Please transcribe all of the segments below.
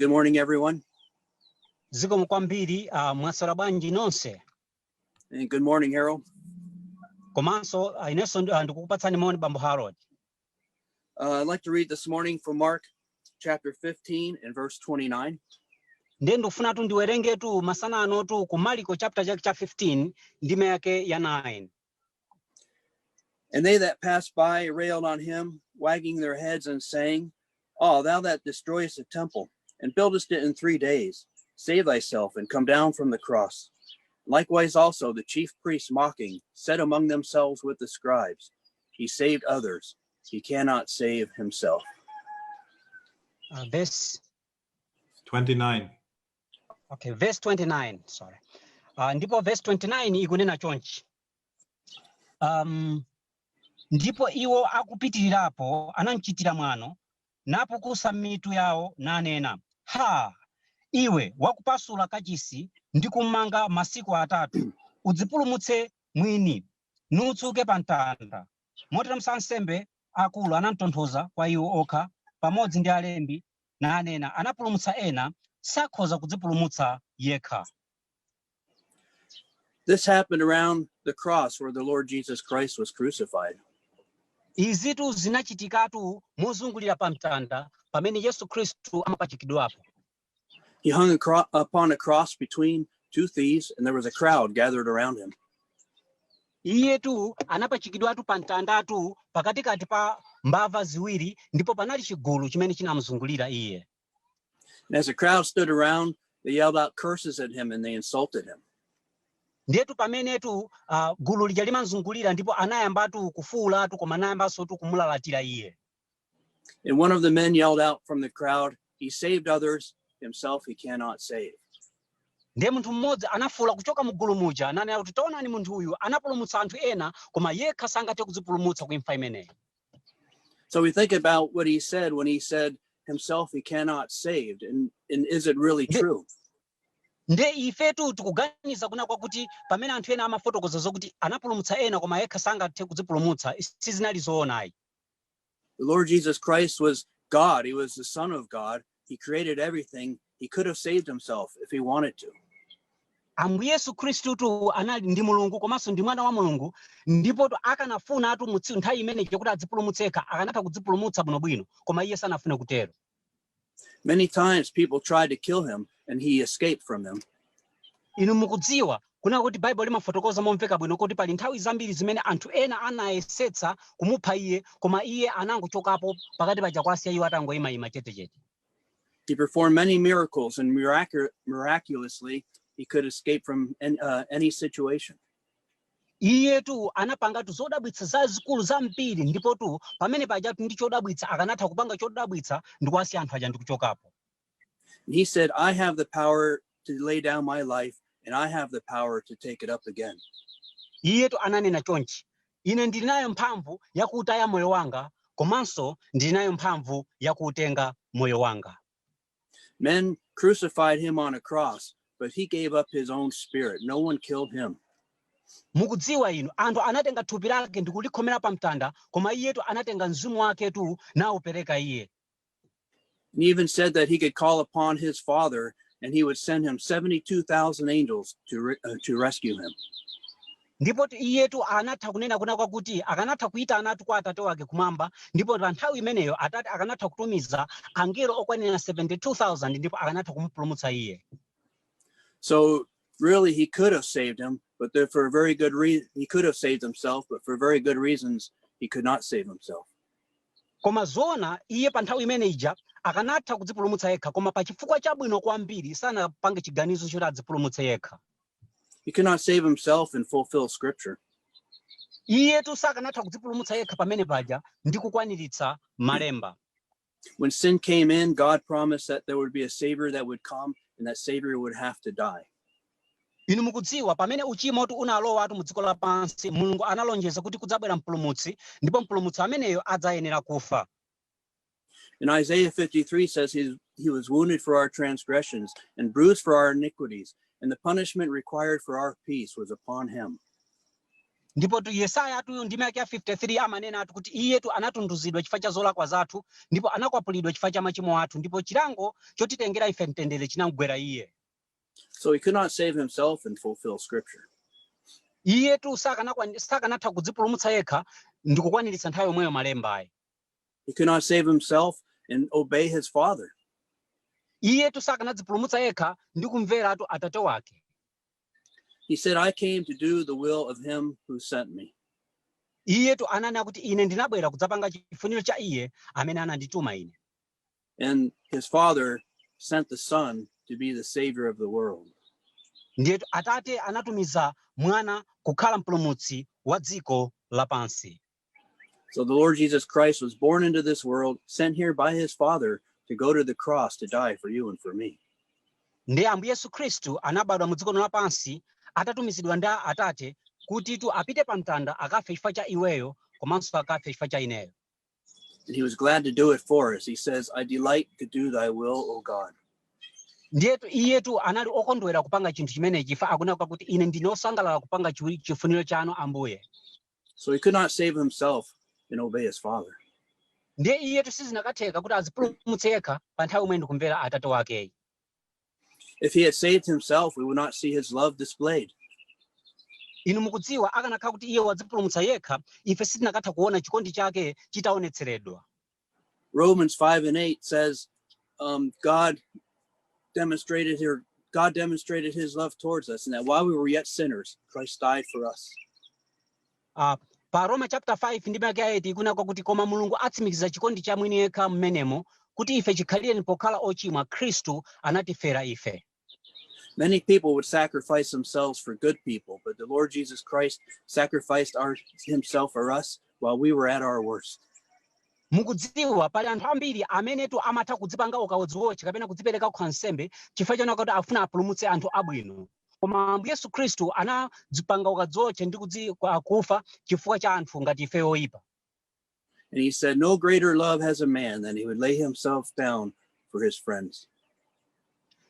Good morning, everyone. Zikomo kwambiri mwaswera bwanji nonse. And good morning, Harold. Komanso inenso ndikukupatsani moni bambo Harold. I'd like to read this morning from Mark chapter 15 and verse 29. Ndiye ndikufuna tu ndiwerenge tu masana ano tu ku Marko chapter 15 ndime yake ya 9. And they that passed by railed on him, wagging their heads and saying, "Oh, thou that destroyest the temple, and buildest it in 3 days, save thyself and come down from the cross." Likewise also the chief priests mocking said among themselves with the scribes, "He saved others, he cannot save himself." Verse 29. Okay, verse 29, sorry. Ndipo verse 29 ikunena chonchi. Ndipo iwo akupitirirapo anamchitira mwano, napukusa mitu yawo nanena, "Ha, iwe wakupasula kachisi ndi kumanga masiku atatu, udzipulumutse mwini, nutsuke pa mtanda." Motero msansembe akulu anamtonthoza kwa iwo okha pamodzi ndi alembi nanena, "Anapulumutsa ena, sakhoza kudzipulumutsa yekha." This happened around the cross where the Lord Jesus Christ was crucified. Izitu zinachitikatu mozungulira pa mtanda pamene Yesu Kristu amapachikidwapo. He hung upon a cross between two thieves, and there was a crowd gathered around him. Iyetu anapachikidwatu pa mtandatu pakatikati pa mbava ziwiri ndipo panali chigulu chimene chinamuzungulira iye. And as the crowd stood around, they yelled out curses at him and they insulted him. Ndiyetu pamenetu gulu lija limazungulira ndipo anayambatu kufuulatu koma anayambanso tu kumulalatira iye. And one of the men yelled out from the crowd, "He saved others, himself he cannot save." Ndiye munthu mmodzi anafuula kuchoka mu gulu muja ananena kuti, "Taonani munthu uyu anapulumutsa anthu ena koma yekha sangathe kudzipulumutsa ku imfa imeneyi." So we think about what he said when he said himself he cannot save, and is it really true? Nde ifetu tikuganiza kuna kwa kuti pamene anthu ena amafotokoza zokuti anapulumutsa ena koma yekha sangathe kudzipulumutsa sizinali zoonayi. The Lord Jesus Christ was God. He was the Son of God. He created everything. He could have saved himself if he wanted to. Ambuye Yesu Kristu tu anali ndi Mulungu komanso ndi mwana wa Mulungu, ndipo akanafuna atu mutsiku nthawi imeneyi kuti adzipulumutseka akanatha kudzipulumutsa bwinobwino koma iye sanafune kutero. Many times people tried to kill him and he escaped from them. Inu mukudziwa kuna kuti Bible limafotokoza momveka bwino kuti pali nthawi zambiri zimene anthu ena anayesetsa kumupha iye koma iye anangochokapo pakati paja kwasiya iwo atangoyima chetechete. He performed many miracles, and miraculously he could escape from any situation. Iye tu anapanga tu zodabwitsa zazikulu zambiri ndipo tu pamene paja ndi chodabwitsa akanatha kupanga chodabwitsa ndi kwasiya anthu aja ndi kuchokapo. He said, "I have the power to lay down my life, and I have the power to take it up again." Iye tu ananena chonchi, "Ine ndili nayo mphamvu yakutaya moyo wanga komanso ndili nayo mphamvu yakutenga moyo wanga." Men crucified him on a cross, but he gave up his own spirit. No one killed him. Mukudziwa inu, anthu anatenga thupi lake ndi kulikhomera pa mtanda koma iyetu anatenga mzimu wake tu naupereka iye. He even said that he could call upon his Father and he would send him 72,000 angels to rescue him. Ndipo iyetu anatha kunena kuna kwa kuti akanatha kuitana atu kwa Atate wake kumwamba ndipo pa nthawi imeneyo Atate akanatha kutumiza angelo okwanira 72,000 ndipo akanatha kumupulumutsa iye. So really he could have saved him, but for a very good reason, he could have saved himself, but for very good reasons he could not save himself. Koma zona iye pa nthawi imene ija akanatha kudzipulumutsa yekha koma pa chifukwa chabwino kwambiri sanapange chiganizo choti adzipulumutse yekha. He could not save himself and fulfill scripture. Iye tu sakanatha kudzipulumutsa yekha pamene paja ndi kukwaniritsa malemba. When sin came in, God promised that there would be a savior that would come, and that savior would have to die. Inu mukudziwa pamene uchimo tu unalowa atu mu dziko lapansi Mulungu analonjeza kuti kudzabwera mpulumutsi ndipo mpulumutsi ameneyo adzayenera kufa. In Isaiah 53 says he was wounded for our transgressions and bruised for our iniquities, and the punishment required for our peace was upon him. ndipo tu Yesaya atu ndime yake ya 53 amanena atu kuti iyetu anatunduzidwa chifukwa cha zolakwa zathu ndipo anakwapulidwa chifukwa cha machimo athu ndipo chilango chotitengera ife mtendere chinamugwera iye. So he could not save himself and fulfill scripture. Iyetu sakanatha kudzipulumutsa yekha ndi kukwaniritsa nthawi yomweyo malemba ayi. He could not save himself and obey his father. Iyetu sakanadzipulumutsa yekha ndi kumvera atu atate wake. He said, I came to do the will of him who sent me. Iyetu ananena kuti ine ndinabwera kudzapanga chifuniro cha iye amene anandituma ine. And his father sent the son to be the savior of the world. Ndiyetu atate anatumiza mwana kukhala mpulumutsi wa dziko lapansi. So the Lord Jesus Christ was born into this world, sent here by his father to go to the cross to die for you and for me. Ndiye Ambuye Yesu Khristu anabadwa mu dziko lapansi atatumizidwa ndi atate kuti tu apite pa mtanda akafe chifukwa cha iweyo komanso akafe chifukwa cha ineyo. And he was glad to do it for us. He says, I delight to do thy will, O God. Ndiyetu iyetu anali okondwera kupanga chinthu chimenechi chifukwa akunena kuti ine ndine osangalala kupanga chifuniro chanu Ambuye. So he could not save himself and obey his father. Ndiye iyetu sizinakatheka kuti azipulumutse yekha pa nthawi imene ndikumvera atate wake. If he had saved himself, we would not see his love displayed. Inu mukudziwa akanakhala kuti iye wadzipulumutsa yekha ife sitinakatha kuona chikondi chake chitaonetseredwa. Romans 5:8 says, God demonstrated his love towards us, and that while we were yet sinners, Christ died for us. Pa Roma chapter 5 ndime yake ya 8 ikunena kuti koma Mulungu atsimikiza chikondi cha mwini yekha mmenemo kuti ife chikhalire pokhala ochimwa Khristu anatifera ife. Many people would sacrifice themselves for good people, but the Lord Jesus Christ sacrificed himself for us while we were at our worst. Mukudziwa pali anthu ambiri amene tu amatha kudzipanga ukawodziwochi kapena kudzipereka kwa nsembe chifukwa chona kuti afuna apulumutse anthu abwino. Koma Ambuye Yesu Khristu anadzipanga ukadziwochi ndi kufa chifukwa cha anthu ngati ife oyipa. And he said, no greater love has a man than he would lay himself down for his friends.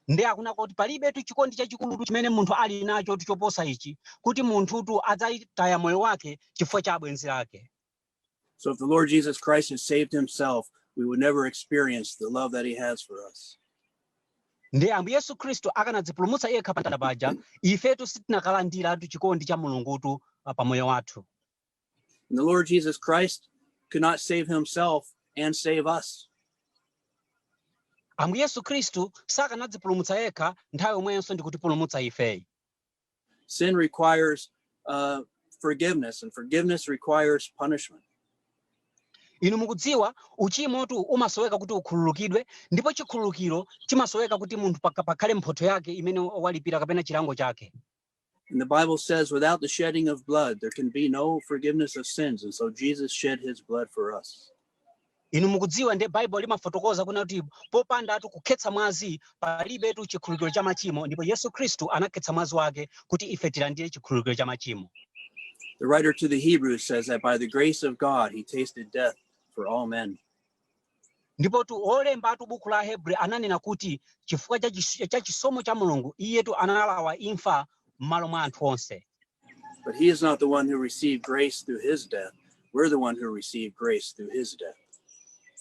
Ndiye akunena kuti palibe tu chikondi chachikulu chimene munthu ali nacho choposa ichi kuti munthu tu adzayitaya moyo wake chifukwa cha abwenzi ake. So if the Lord Jesus Christ has saved himself, we would never experience the love that he has for us. Ndiye Ambuye Yesu Khristu akanadzipulumutsa yekha pa mtanda paja ifetu sitinakalandira tu chikondi cha Mulungu tu pa moyo wathu. And the Lord Jesus Christ could not save himself and save us. Ambuye Yesu Khristu sakanadzipulumutsa yekha nthawi yomwenso ndi kutipulumutsa ife. Sin requires forgiveness, and forgiveness requires punishment. Inu mukudziwa uchimo tu umasoweka kuti ukhululukidwe ndipo chikhululukiro chimasoweka kuti munthu pakhale mphotho yake imene walipira kapena chilango chake. And the Bible says without the shedding of blood there can be no forgiveness of sins, and so Jesus shed his blood for us. Inu mukudziwa ndi Bible limafotokoza kuna kuti popanda atu kukhetsa mwazi palibe tu chikhululukiro cha machimo ndipo Yesu Khristu anakhetsa mwazi wake kuti ife tilandire chikhululukiro cha machimo. The writer to the Hebrews says that by the grace of God he tasted death for all men. Ndipo tu olemba atu buku la Hebrew ananena kuti chifukwa cha chisomo cha Mulungu iye tu analawa imfa m'malo mwa anthu onse. But he is not the one who received grace through his death. We're the one who received grace through his death.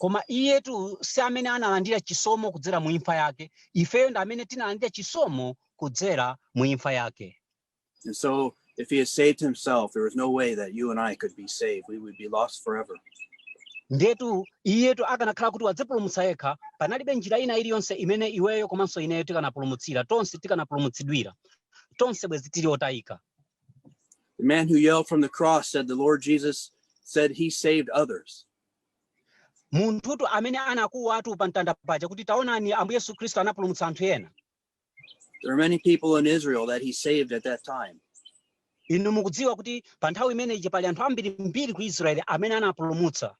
Koma iye tu si amene analandira chisomo kudzera mu imfa yake, ifeyo ndi amene tinalandira chisomo kudzera mu imfa yake. And so if he has saved himself, there is no way that you and I could be saved. We would be lost forever. Ndetu iyetu akanakhala kuti wadzipulumutsa yekha panalibe njira ina iliyonse imene iweyo komanso ineyo tikanapulumutsidwira, tonse tikanapulumutsidwira, tonse bwezi tili otayika. The man who yelled from the cross said the Lord Jesus said he saved others. Munthutu amene anakuwa atu pa mtanda paja kuti taonani Ambuye Yesu Khristu anapulumutsa anthu ena. There are many people in Israel that he saved at that time. Inu mukudziwa kuti pa nthawi imeneyi pali anthu ambiri ku Israeli amene anapulumutsa.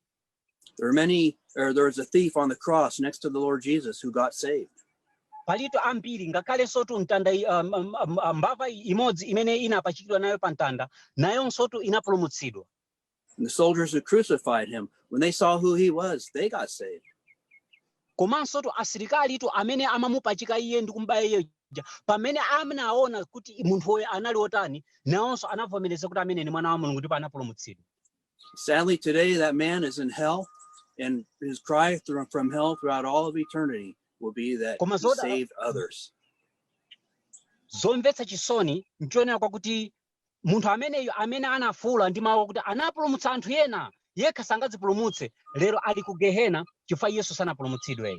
There was a thief on the cross next to the Lord Jesus who got saved. Palito ambiri ngakhale sotu mtanda mbava imodzi imene inapachikidwa nayo pa mtanda nayonso tu inapulumutsidwa. And the soldiers who crucified him, when they saw who he was, they got saved. komanso tu asilikali tu amene amamupachika iye ndi kumbaya iye pamene anaona kuti munthuyo anali otani nawonso anavomereza kuti amene ni mwana wa Mulungu ndipo anapulumutsidwa. Sadly, today that man is in hell, and his cry from hell throughout all of eternity will be that he saved others. Zomvetsa chisoni nchionera kwakuti munthu ameneyo amene anafuula ndi mawu kuti anapulumutsa anthu ena yekha sangadzipulumutse lero ali ku Gehena chifukwa Yesu sanapulumutsidwe.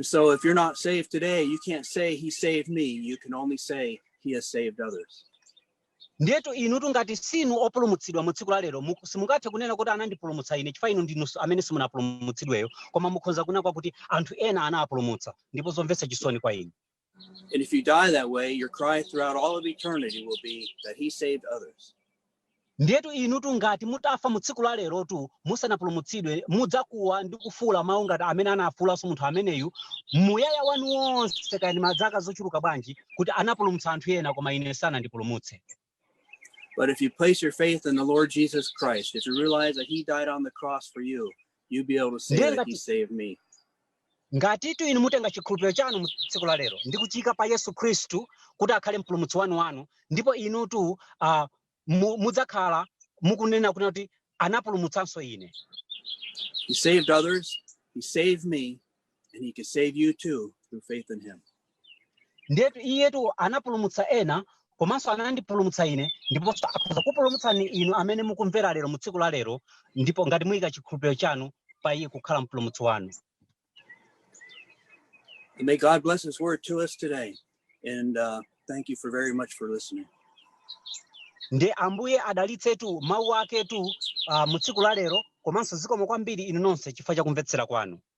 So if you're not saved today, you can't say he saved me. You can only say he has saved others. Ndeto inutu ngati sinu opulumutsidwa mu tsiku la lero simungathe kunena kuti anandipulumutsa ine chifukwa inu ndinu amene simunapulumutsidweyo koma mukhoza kunena kwakuti anthu ena anapulumutsa ndipo zomvetsa chisoni kwa inu. And if you die that way, your cry throughout all of eternity will be that he saved others. Ndetu inutu ngati mutafa mu tsiku la lero tu musanapulumutsidwe mudzakuwa ndi kufuula mawu ngati amene anafuulanso munthu ameneyu muyaya wanu wonse kaya ndi madzaka zochuluka bwanji kuti anapulumutsa anthu ena koma ine sanandipulumutse. But if you place your faith in the Lord Jesus Christ, if you realize that he died on the cross for you, you'll be able to say that he saved me. Ngatitu inu mutenga chikhulupiriro chanu mu tsiku la lero ndi kuchika pa Yesu Khristu kuti akhale mpulumutsi wanu ndipo inutu mudzakhala mukunena kuti anapulumutsanso ine. He saved others, he saved me, and he can save you too through faith in him. Ndetu iyetu anapulumutsa ena komanso anandipulumutsa ine ndipo akhoza kupulumutsani inu amene mukumvera lero mu tsiku la lero ndipo ngati muyika chikhulupiriro chanu pa iye kukhala mpulumutsi wanu. And may God bless his word to us today. And thank you for very much for listening. Nde ambuye adalitsetu mawu aketu mu tsiku la lero komanso zikomo kwambiri inu nonse chifukwa cha kumvetsera kwanu.